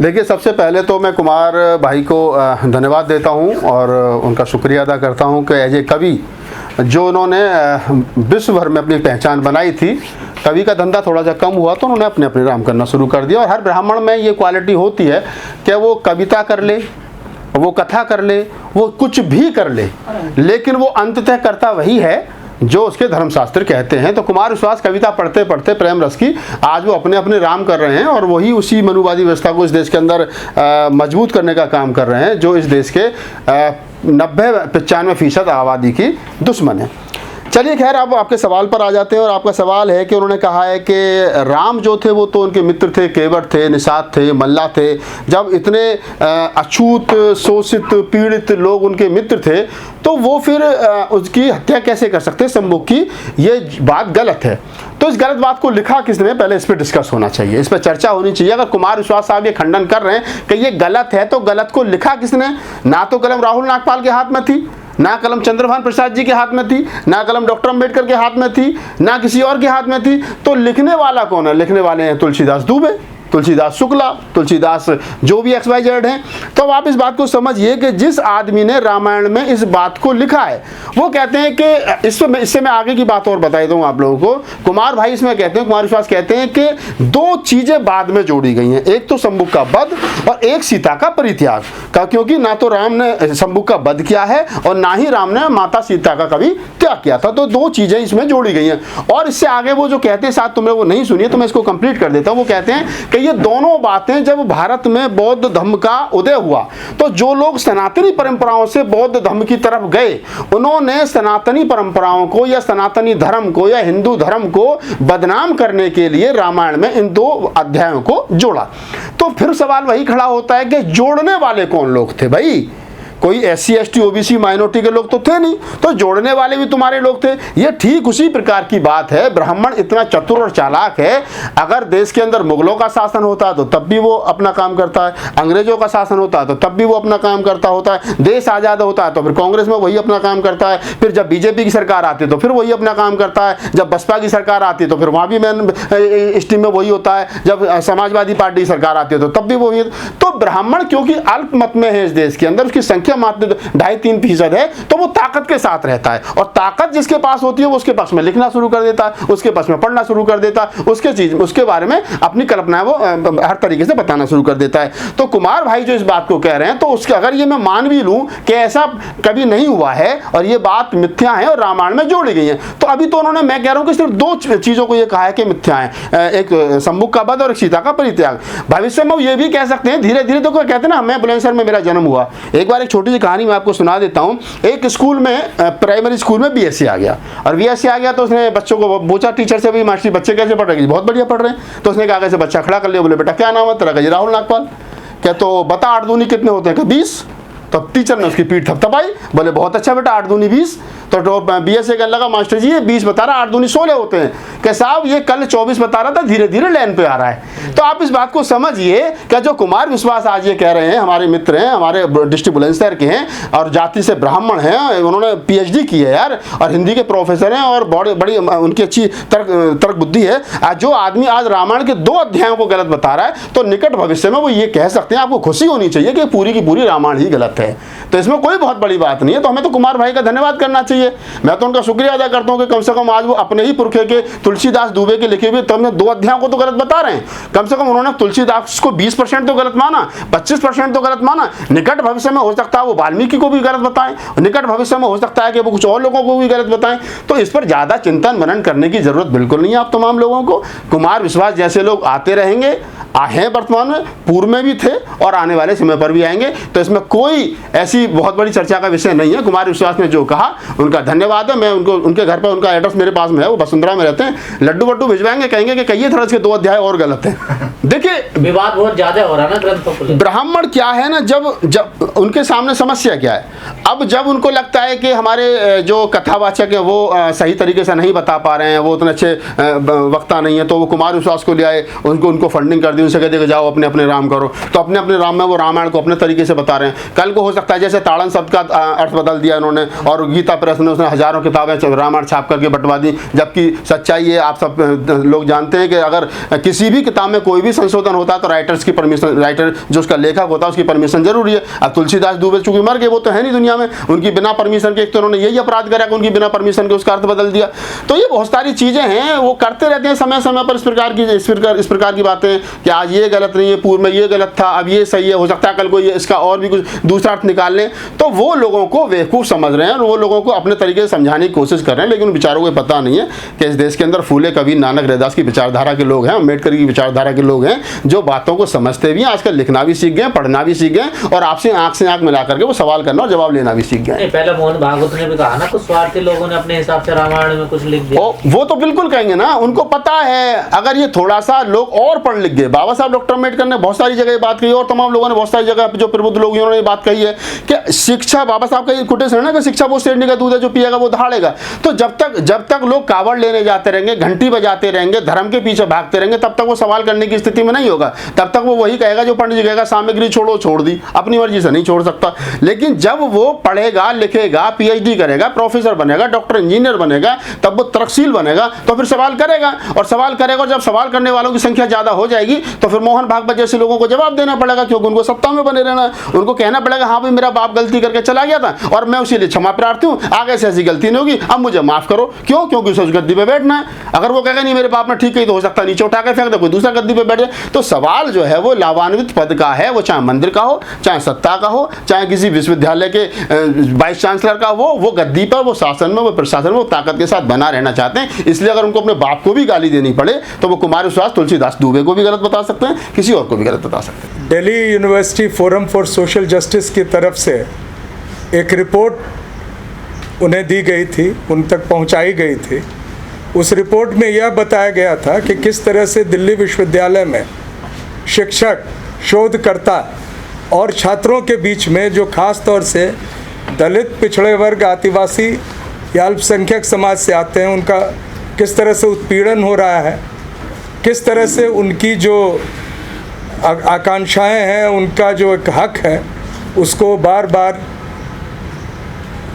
देखिए, सबसे पहले तो मैं कुमार भाई को धन्यवाद देता हूं और उनका शुक्रिया अदा करता हूं कि एज ए कवि जो उन्होंने विश्व भर में अपनी पहचान बनाई थी, कवि का धंधा थोड़ा सा कम हुआ तो उन्होंने अपने अपने राम करना शुरू कर दिया। और हर ब्राह्मण में ये क्वालिटी होती है कि वो कविता कर ले, वो कथा कर ले, वो कुछ भी कर ले, लेकिन वो अंततः करता वही है जो उसके धर्मशास्त्र कहते हैं। तो कुमार विश्वास कविता पढ़ते पढ़ते प्रेम रस की आज वो अपने अपने राम कर रहे हैं और वही उसी मनुवादी व्यवस्था को इस देश के अंदर मजबूत करने का काम कर रहे हैं जो इस देश के 90-95% आबादी की दुश्मन है। चलिए खैर, अब आपके सवाल पर आ जाते हैं और आपका सवाल है कि उन्होंने कहा है कि राम जो थे वो तो उनके मित्र थे, केवट थे, निषाद थे, मल्ला थे। जब इतने अछूत, शोषित, पीड़ित लोग उनके मित्र थे तो वो फिर उसकी हत्या कैसे कर सकते शंभुक की? ये बात गलत है। तो इस गलत बात को लिखा किसने, पहले इस पर डिस्कस होना चाहिए, इस पर चर्चा होनी चाहिए। अगर कुमार विश्वास साहब ये खंडन कर रहे हैं कि ये गलत है तो गलत को लिखा किसने? ना तो कलम राहुल नागपाल के हाथ में थी, ना कलम चंद्रभान प्रसाद जी के हाथ में थी, ना कलम डॉक्टर अंबेडकर के हाथ में थी, ना किसी और के हाथ में थी। तो लिखने वाला कौन है? लिखने वाले हैं तुलसीदास दुबे, तुलसीदास शुक्ला, तुलसीदास जो भी XYZ हैं। तो आप इस बात को समझिए कि जिस आदमी ने रामायण में इस बात को लिखा है वो कहते हैं कि इससे मैं आगे की बात और बता दूं आप लोगों को। कुमार भाई इसमें कहते हैं, कुमार विश्वास कहते हैं कि दो चीजें बाद में जोड़ी गई हैं, एक तो शंभुक का वध और एक सीता का परित्याग का, क्योंकि ना तो राम ने शंभुक का वध किया है और ना ही राम ने माता सीता का कभी त्याग किया था। तो दो चीजें इसमें जोड़ी गई हैं। और इससे आगे वो जो कहते हैं, साथ तुमने वो नहीं सुनिए तो मैं इसको कंप्लीट कर देता हूं। वो कहते हैं कि ये दोनों बातें जब भारत में बौद्ध धर्म का उदय हुआ तो जो लोग सनातनी परंपराओं से बौद्ध धर्म की तरफ गए उन्होंने सनातनी परंपराओं को या सनातनी धर्म को या हिंदू धर्म को बदनाम करने के लिए रामायण में इन दो अध्यायों को जोड़ा। तो फिर सवाल वही खड़ा होता है कि जोड़ने वाले कौन लोग थे भाई? कोई SC ST OBC माइनॉरिटी के लोग तो थे नहीं, तो जोड़ने वाले भी तुम्हारे लोग थे। ये ठीक उसी प्रकार की बात है। ब्राह्मण इतना चतुर और चालाक है, अगर देश के अंदर मुगलों का शासन होता है तो तब भी वो अपना काम करता है, अंग्रेजों का शासन होता है तो तब भी वो अपना काम करता होता है, देश आज़ाद होता है तो फिर कांग्रेस में वही अपना काम करता है, फिर जब BJP की सरकार आती है तो फिर वही अपना काम करता है, जब बसपा की सरकार आती है तो फिर वहाँ भी मेन स्ट्रीम में वही होता है, जब समाजवादी पार्टी की सरकार आती है तो तब भी वही। तो ब्राह्मण क्योंकि अल्प मत में है इस देश के अंदर, उसकी संख्या मात्र 2.5-3% है, तो वो ताकत के साथ रहता है और ताकत जिसके पास होती है वो उसके पक्ष में लिखना शुरू कर देता है, उसके पक्ष में पढ़ना शुरू कर देता है, उसके बारे में अपनी कल्पनाएं वो हर तरीके से बताना शुरू कर देता है। तो कुमार भाई जो इस बात को कह रहे हैं तो उसके अगर ये मैं मान भी लूं कि ऐसा कभी नहीं हुआ है और ये बात मिथ्या है और रामायण में जोड़ी गई है, तो अभी तो उन्होंने, मैं कह रहा हूं कि सिर्फ दो चीजों को ये कहा है कि मिथ्या है, एक शंभुक का वध और एक सीता का परित्याग। भविष्य में ये भी कह सकते हैं धीरे धीरे, तो कहते हैं ना, मैं बुलंदशहर में मेरा जन्म हुआ। एक बार एक छोटी सी कहानी मैं आपको सुना देता हूं। एक स्कूल में, प्राइमरी स्कूल में BSc आ गया और BSc आ गया तो उसने बच्चों को पूछा टीचर से, भी मास्टर बच्चे कैसे पढ़ रहे हैं? बहुत बढ़िया पढ़ रहे हैं। तो उसने कहा कैसे, बच्चा खड़ा कर लिया, बोले बेटा क्या नाम है तेरा? राहुल नागपाल। क्या? तो बता 8 दूनी कितने होते हैं? 20। तो टीचर ने उसकी पीठ थपथपाई, बोले बहुत अच्छा बेटा, 8 दूनी 20। तो BSc कहने लगा मास्टर जी ये 20 बता रहा, 8 दूनी 16 होते हैं। क्या साहब ये कल 24 बता रहा था, धीरे धीरे लाइन पे आ रहा है। तो आप इस बात को समझिए कि जो कुमार विश्वास आज ये कह रहे हैं, हमारे मित्र हैं, हमारे डिस्ट्रिक्ट बुलंदशहर के हैं और जाति से ब्राह्मण हैं, उन्होंने PhD की है यार और हिंदी के प्रोफेसर हैं और बड़ी उनकी अच्छी तर्क बुद्धि है। आज जो आदमी आज रामायण के 2 अध्यायों को गलत बता रहा है तो निकट भविष्य में वो ये कह सकते हैं, आपको खुशी होनी चाहिए कि पूरी की पूरी रामायण ही गलत है। तो इसमें कोई बहुत बड़ी बात नहीं है। तो हमें तो कुमार भाई का धन्यवाद करना चाहिए। मैं तो उनका शुक्रिया अदा करता हूं कि कम से कम आज वो अपने ही पुरखे के तुलसीदास दुबे के लिखे हुए, तो हमने 2 अध्यायों को तो गलत बता रहे हैं, कम से कम उन्होंने तुलसीदास को 20% तो गलत माना, 25% तो गलत माना। निकट भविष्य में हो सकता है वो वाल्मीकि को भी गलत बताएं, निकट भविष्य में हो सकता है कि वो कुछ और लोगों को भी गलत बताएं। तो इस पर ज्यादा चिंतन मनन करने की जरूरत बिल्कुल नहीं है आप तमाम लोगों को। कुमार विश्वास जैसे लोग आते रहेंगे, हैं वर्तमान में, पूर्व में भी थे और आने वाले समय पर भी आएंगे। तो इसमें कोई ऐसी बहुत बड़ी चर्चा का विषय नहीं है। कुमार विश्वास ने जो कहा उनका धन्यवाद है। मैं उनको, उनके घर पर उनका एड्रेस मेरे पास में है, वो वसुंधरा में रहते हैं, लड्डू वड्डू भिजवाएंगे, कहेंगे कि कई तरह के 2 अध्याय और गलत हैं। देखिए विवाद बहुत ज्यादा हो रहा है ना ग्रंथों को। ब्राह्मण क्या है ना, जब उनके सामने समस्या क्या है, अब जब उनको लगता है कि हमारे जो कथावाचक है वो सही तरीके से नहीं बता पा रहे हैं, वो उतने अच्छे वक्ता नहीं है, तो वो कुमार विश्वास को ले आए, उनको फंडिंग कर दी, उनसे कहते जाओ अपने अपने राम करो। तो अपने अपने राम में वो रामायण को अपने तरीके से बता रहे हैं। कल को हो सकता है जैसे ताड़न शब्द का अर्थ बदल दिया उन्होंने, और गीता प्रेस ने उसने हजारों किताबें रामायण छाप करके बंटवा दी, जबकि सच्चाई ये आप सब लोग जानते हैं कि अगर किसी भी किताब में कोई भी संशोधन होता है तो राइटर्स की परमिशन, राइटर जो उसका लेखक होता है उसकी परमिशन जरूरी है। अब तुलसीदास दुबे चूंकि मर गए, वो तो है नहीं दुनिया में, उनकी बिना परमिशन के, एक तो उन्होंने यही अपराध करा कि उनकी बिना परमिशन के उसका अर्थ बदल दिया। तो ये बहुत सारी चीज़ें हैं, वो करते रहते हैं समय समय पर इस प्रकार की बातें कि आज ये गलत नहीं है, पूर्व में ये गलत था, अब ये सही है, हो सकता है कल को ये इसका और भी कुछ दूसरा अर्थ निकाल लें। तो वो लोगों को बेवकूफ़ समझ रहे हैं और वो लोगों को अपने तरीके से समझाने की कोशिश कर रहे हैं, लेकिन उन बेचारों को पता नहीं है कि इस देश के अंदर फूले कबीर नानक रैदास की विचारधारा के लोग हैं, अम्बेडकर की विचारधारा के लोग हैं, जो बातों को समझते भी हैं, आजकल लिखना भी सीख गए, पढ़ना भी सीख गए, और आपसे आंख से आंख मिला करके वो सवाल करना और जवाब लेना भी सीख गए। पहले मोहन भागवत ने भी कहा ना, कुछ स्वार्थी लोगों ने अपने हिसाब से रामायण में कुछ लिख दिया। वो तो बिल्कुल कहेंगे ना, उनको पता है अगर ये थोड़ा सा लोग और पढ़ लिख गए। बाबा साहब डॉक्टर अम्बेडकर ने बहुत सारी जगह बात कही, और तमाम लोगों ने बहुत सारी जगह जो प्रबुद्ध लोग उन्होंने ये बात कही है कि शिक्षा, बाबा साहब का ये कोटेशन है ना कि शिक्षा वो शेरनी का दूध है, जो पिएगा वो दहाड़ेगा। तो जब तक लोग कावड़ लेने जाते रहेंगे, घंटी बजाते रहेंगे, धर्म के पीछे भागते रहेंगे, तब तक वो सवाल करने की स्थिति में नहीं होगा। तब तक वो वही कहेगा जो पंडित जी कहेगा, सामग्री छोड़ो, छोड़ दी, अपनी मर्जी से नहीं छोड़ सकता। लेकिन जब वो पढ़ेगा, लिखेगा, पीएचडी करेगा, प्रोफेसर बनेगा, डॉक्टर इंजीनियर बनेगा, तब वो तर्कशील बनेगा, तो फिर सवाल करेगा, और जब सवाल करने वालों की संख्या ज्यादा हो जाएगी तो फिर मोहन भागवत जैसे लोगों को जवाब देना पड़ेगा, क्योंकि उनको सत्ता में बने रहना है। उनको कहना पड़ेगा हाँ भाई मेरा बाप गलती करके चला गया था और मैं उसी लिए क्षमा प्रार्थी हूँ, आगे से ऐसी गलती नहीं होगी, अब मुझे माफ करो। क्यों? क्योंकि उसे उस गद्दी पे बैठना है। अगर वो कहेगा नहीं मेरे बाप ने ठीक कही, तो हो सकता है नीचे उठा के फेंक दे, कोई दूसरा गद्दी पे बैठ जाए। तो सवाल जो है वो लाभान्वित पद का है, वो चाहे मंदिर का हो, चाहे सत्ता का हो, चाहे किसी विश्वविद्यालय के वाइस चांसलर का हो, वो गद्दी पर, वो शासन में, वो प्रशासन में, वो ताकत के साथ बना रहना चाहते हैं। इसलिए अगर उनको अपने बाप को भी गाली देनी पड़े तो वो कुमार विश्वास, तुलसीदास दुबे को भी गलत बता सकते हैं, किसी और को भी गलत बता सकते हैं। Delhi university forum for social justice की तरफ से एक रिपोर्ट उन्हें दी गई थी, उन तक पहुंचाई गई थी। उस रिपोर्ट में यह बताया गया था कि किस तरह से दिल्ली विश्वविद्यालय में शिक्षक, शोधकर्ता और छात्रों के बीच में, जो खास तौर से दलित, पिछड़े वर्ग, आदिवासी या अल्पसंख्यक समाज से आते हैं, उनका किस तरह से उत्पीड़न हो रहा है, किस तरह से उनकी जो आकांक्षाएं हैं, उनका जो एक हक है, उसको बार बार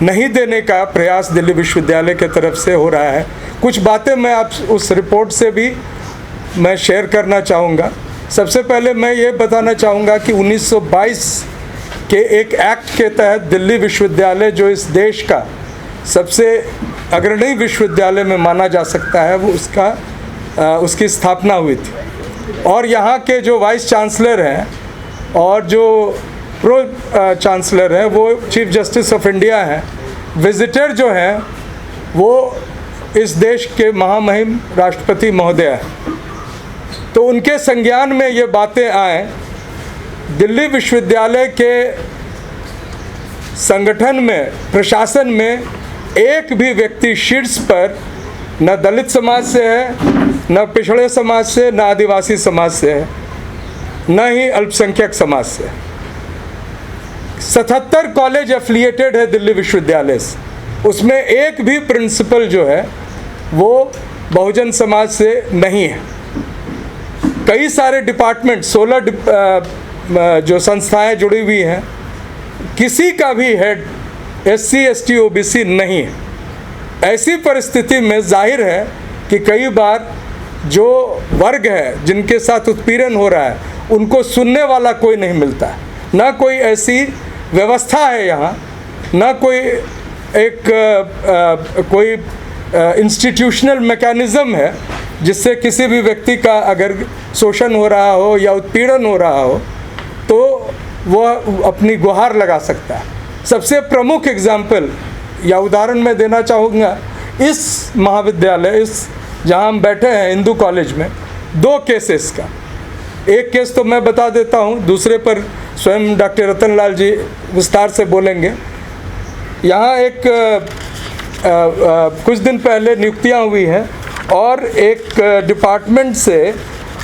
नहीं देने का प्रयास दिल्ली विश्वविद्यालय के तरफ से हो रहा है। कुछ बातें मैं आप उस रिपोर्ट से भी मैं शेयर करना चाहूँगा। सबसे पहले मैं ये बताना चाहूँगा कि 1922 के एक एक्ट के तहत दिल्ली विश्वविद्यालय, जो इस देश का सबसे अग्रणी विश्वविद्यालय में माना जा सकता है, वो उसकी स्थापना हुई थी। और यहाँ के जो वाइस चांसलर हैं और जो प्रो चांसलर हैं वो चीफ जस्टिस ऑफ इंडिया हैं। विजिटर जो हैं वो इस देश के महामहिम राष्ट्रपति महोदय हैं। तो उनके संज्ञान में ये बातें आए, दिल्ली विश्वविद्यालय के संगठन में, प्रशासन में एक भी व्यक्ति शीर्ष पर न दलित समाज से है, न पिछड़े समाज से, न आदिवासी समाज से है, न ही अल्पसंख्यक समाज से। 77 कॉलेज एफिलिएटेड है दिल्ली विश्वविद्यालय से, उसमें एक भी प्रिंसिपल जो है वो बहुजन समाज से नहीं है। कई सारे डिपार्टमेंट, 16 जो संस्थाएं जुड़ी हुई हैं, किसी का भी हेड SC ST OBC नहीं है। ऐसी परिस्थिति में जाहिर है कि कई बार जो वर्ग है जिनके साथ उत्पीड़न हो रहा है, उनको सुनने वाला कोई नहीं मिलता है। ना कोई ऐसी व्यवस्था है यहाँ, ना कोई कोई इंस्टीट्यूशनल मैकेनिज़्म है जिससे किसी भी व्यक्ति का अगर शोषण हो रहा हो या उत्पीड़न हो रहा हो तो वह अपनी गुहार लगा सकता है। सबसे प्रमुख एग्जाम्पल या उदाहरण मैं देना चाहूँगा, इस महाविद्यालय, इस जहाँ हम बैठे हैं हिंदू कॉलेज में, 2 केसेस का। एक केस तो मैं बता देता हूँ, दूसरे पर स्वयं डॉक्टर रतनलाल जी विस्तार से बोलेंगे। यहाँ एक कुछ दिन पहले नियुक्तियाँ हुई हैं और एक डिपार्टमेंट से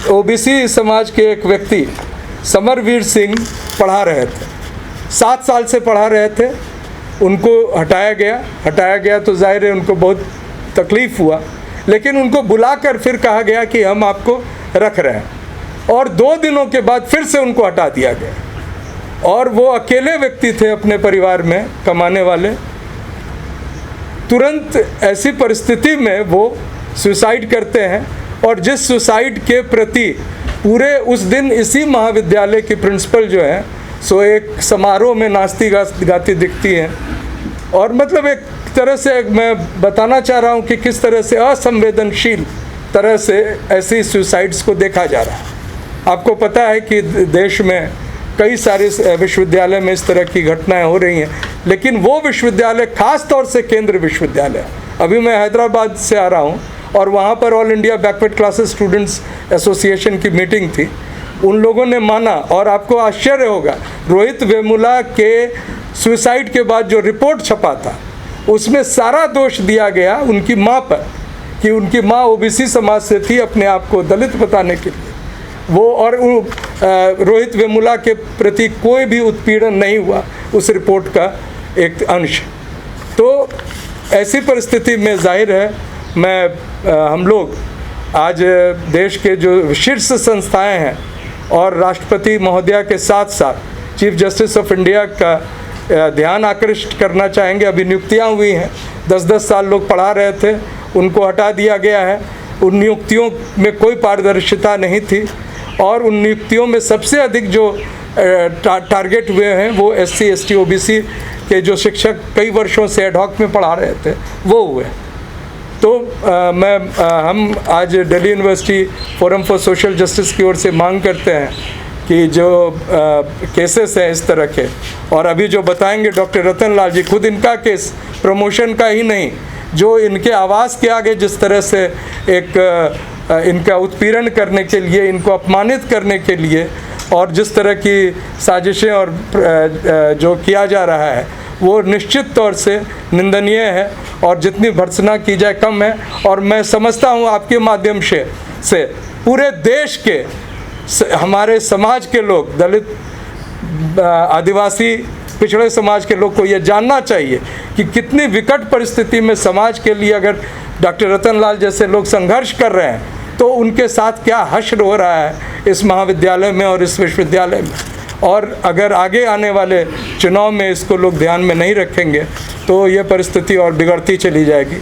OBC समाज के एक व्यक्ति समरवीर सिंह पढ़ा रहे थे, 7 साल से पढ़ा रहे थे। उनको हटाया गया तो जाहिर है उनको बहुत तकलीफ़ हुआ, लेकिन उनको बुलाकर फिर कहा गया कि हम आपको रख रहे हैं, और 2 दिनों के बाद फिर से उनको हटा दिया गया। और वो अकेले व्यक्ति थे अपने परिवार में कमाने वाले। तुरंत ऐसी परिस्थिति में वो सुसाइड करते हैं, और जिस सुसाइड के प्रति पूरे उस दिन इसी महाविद्यालय की प्रिंसिपल जो है सो एक समारोह में नाचती गाती दिखती हैं। और मतलब एक तरह से मैं बताना चाह रहा हूँ कि किस तरह से असंवेदनशील तरह से ऐसी सुसाइड्स को देखा जा रहा है। आपको पता है कि देश में कई सारे विश्वविद्यालय में इस तरह की घटनाएं हो रही हैं, लेकिन वो विश्वविद्यालय खास तौर से केंद्रीय विश्वविद्यालय, अभी मैं हैदराबाद से आ रहा हूँ और वहाँ पर all India backward classes students association की मीटिंग थी। उन लोगों ने माना, और आपको आश्चर्य होगा, रोहित वेमुला के सुसाइड के बाद जो रिपोर्ट छपा था उसमें सारा दोष दिया गया उनकी माँ पर, कि उनकी माँ ओबीसी समाज से थी, अपने आप को दलित बताने के लिए वो, और रोहित वेमुला के प्रति कोई भी उत्पीड़न नहीं हुआ उस रिपोर्ट का एक अंश। तो ऐसी परिस्थिति में जाहिर है हम लोग आज देश के जो शीर्ष संस्थाएं हैं और राष्ट्रपति महोदया के साथ साथ चीफ जस्टिस ऑफ इंडिया का ध्यान आकृष्ट करना चाहेंगे। अभी नियुक्तियां हुई हैं, 10-10 साल लोग पढ़ा रहे थे, उनको हटा दिया गया है। उन नियुक्तियों में कोई पारदर्शिता नहीं थी, और उन नियुक्तियों में सबसे अधिक जो टारगेट हुए हैं वो SC ST OBC के जो शिक्षक कई वर्षों से एडहॉक में पढ़ा रहे थे वो हुए। तो हम आज Delhi university forum for social justice की ओर से मांग करते हैं कि जो केसेस हैं इस तरह के, और अभी जो बताएंगे डॉक्टर रतन लाल जी, खुद इनका केस प्रमोशन का ही नहीं, जो इनके आवास के आगे जिस तरह से एक इनका उत्पीड़न करने के लिए, इनको अपमानित करने के लिए, और जिस तरह की साजिशें और जो किया जा रहा है वो निश्चित तौर से निंदनीय है, और जितनी भर्त्सना की जाए कम है। और मैं समझता हूँ आपके माध्यम से पूरे देश के हमारे समाज के लोग, दलित, आदिवासी, पिछड़े समाज के लोग को ये जानना चाहिए कि कितनी विकट परिस्थिति में समाज के लिए अगर डॉक्टर रतन लाल जैसे लोग संघर्ष कर रहे हैं तो उनके साथ क्या हश्र हो रहा है इस महाविद्यालय में और इस विश्वविद्यालय में। और अगर आगे आने वाले चुनाव में इसको लोग ध्यान में नहीं रखेंगे तो ये परिस्थिति और बिगड़ती चली जाएगी।